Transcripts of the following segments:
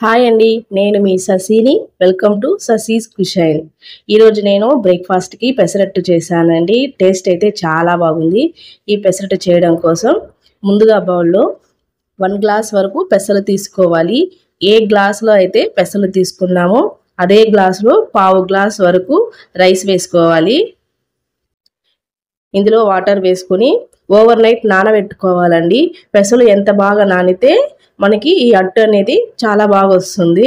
Hi అండి, నేను మీ శశిని. Welcome to Shashi's కుషైన్. ఈరోజు నేను బ్రేక్ఫాస్ట్కి పెసరట్టు చేశానండి. టేస్ట్ అయితే చాలా బాగుంది. ఈ పెసరట్టు చేయడం కోసం ముందుగా బౌల్లో 1 గ్లాస్ వరకు పెసలు తీసుకోవాలి. ఏ గ్లాసులో అయితే పెసలు తీసుకున్నామో అదే గ్లాసులో 1/2 గ్లాస్ వరకు రైస్ వేసుకోవాలి. ఇందులో వాటర్ వేసుకొని ఓవర్ నైట్ నానబెట్టుకోవాలండి. పెసలు ఎంత బాగా నానితే మనకి ఈ అట్టు అనేది చాలా బాగా వస్తుంది.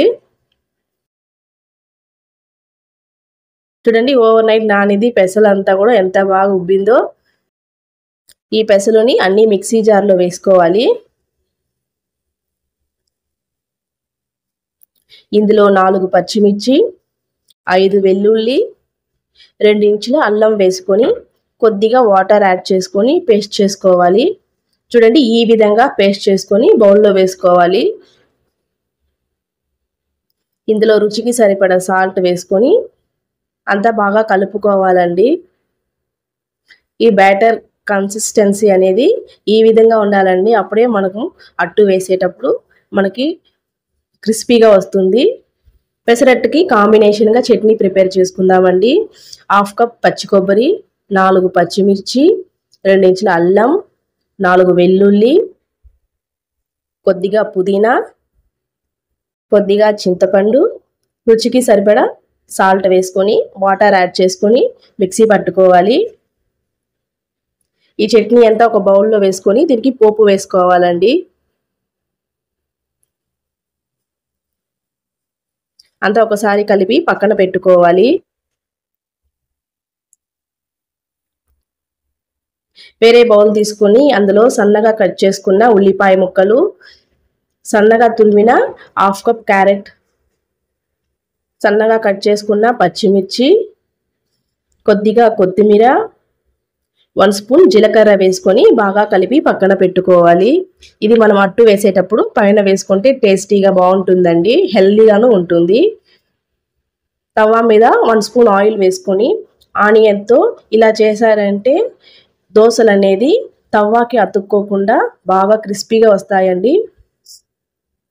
చూడండి, ఓవర్ నైట్ నానిది పెసలు అంతా కూడా ఎంత బాగా ఉబ్బిందో. ఈ పెసలుని అన్ని మిక్సీ జార్లో వేసుకోవాలి. ఇందులో 4 పచ్చిమిర్చి, 5 వెల్లుల్లి, 2 ఇంచుల అల్లం వేసుకొని కొద్దిగా వాటర్ యాడ్ చేసుకొని పేస్ట్ చేసుకోవాలి. చూడండి, ఈ విధంగా పేస్ట్ చేసుకొని బౌల్లో వేసుకోవాలి. ఇందులో రుచికి సరిపడా సాల్ట్ వేసుకొని అంతా బాగా కలుపుకోవాలండి. ఈ బ్యాటర్ కన్సిస్టెన్సీ అనేది ఈ విధంగా ఉండాలండి. అప్పుడే మనకు అట్టు వేసేటప్పుడు మనకి క్రిస్పీగా వస్తుంది. పెసరట్టుకి కాంబినేషన్గా చట్నీ ప్రిపేర్ చేసుకుందామండి. 1/2 కప్ పచ్చి కొబ్బరి, 4 పచ్చిమిర్చి, 2 ఇంచుల అల్లం, 4 వెల్లుల్లి, కొద్దిగా పుదీనా, కొద్దిగా చింతపండు, రుచికి సరిపడా సాల్ట్ వేసుకొని వాటర్ యాడ్ చేసుకొని మిక్సీ పట్టుకోవాలి. ఈ చట్నీ అంతా ఒక బౌల్లో వేసుకొని దీనికి పోపు వేసుకోవాలండి. అంతా ఒకసారి కలిపి పక్కన పెట్టుకోవాలి. వేరే బౌల్ తీసుకొని అందులో సన్నగా కట్ చేసుకున్న ఉల్లిపాయ ముక్కలు, సన్నగా తురిమిన 1/2 కప్ క్యారెట్, సన్నగా కట్ చేసుకున్న పచ్చిమిర్చి, కొద్దిగా కొత్తిమీర, 1 స్పూన్ జీలకర్ర వేసుకొని బాగా కలిపి పక్కన పెట్టుకోవాలి. ఇది మనం అట్టు వేసేటప్పుడు పైన వేసుకుంటే టేస్టీగా బాగుంటుందండి, హెల్దీగాను ఉంటుంది. తవా మీద 1 స్పూన్ ఆయిల్ వేసుకొని ఆనియన్తో ఇలా చేశారంటే దోశలు అనేది తవ్వాకి అతుక్కోకుండా బాగా క్రిస్పీగా వస్తాయండి.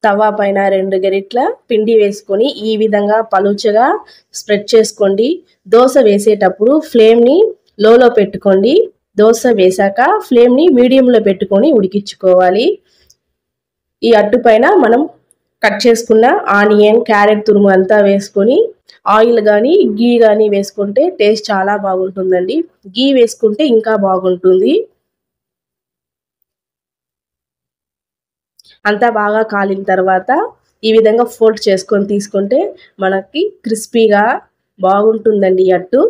తవా పైన 2 గరిట్ల పిండి వేసుకొని ఈ విధంగా పలుచగా స్ప్రెడ్ చేసుకోండి. దోశ వేసేటప్పుడు ఫ్లేమ్ని లోలో పెట్టుకోండి. దోశ వేశాక ఫ్లేమ్ని మీడియంలో పెట్టుకొని ఉడికించుకోవాలి. ఈ అట్టు పైన మనం కట్ చేసుకున్న ఆనియన్, క్యారెట్ తురుము అంతా వేసుకొని ఆయిల్ కానీ గీ కానీ వేసుకుంటే టేస్ట్ చాలా బాగుంటుందండి. గీ వేసుకుంటే ఇంకా బాగుంటుంది. అంతా బాగా కాలిన తర్వాత ఈ విధంగా ఫోల్డ్ చేసుకొని తీసుకుంటే మనకి క్రిస్పీగా బాగుంటుందండి ఈ అట్టు.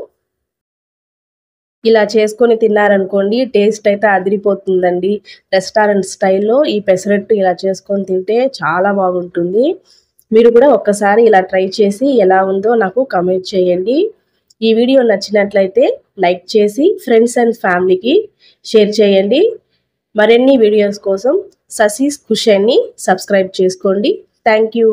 ఇలా చేసుకొని తిన్నారనుకోండి టేస్ట్ అయితే అదిరిపోతుందండి. రెస్టారెంట్ స్టైల్లో ఈ పెసరట్టు ఇలా చేసుకొని తింటే చాలా బాగుంటుంది. మీరు కూడా ఒక్కసారి ఇలా ట్రై చేసి ఎలా ఉందో నాకు కామెంట్ చేయండి. ఈ వీడియో నచ్చినట్లయితే లైక్ చేసి ఫ్రెండ్స్ అండ్ ఫ్యామిలీకి షేర్ చేయండి. మరిన్ని వీడియోస్ కోసం శశీస్ కుషైన్ని సబ్స్క్రైబ్ చేసుకోండి. Thank you.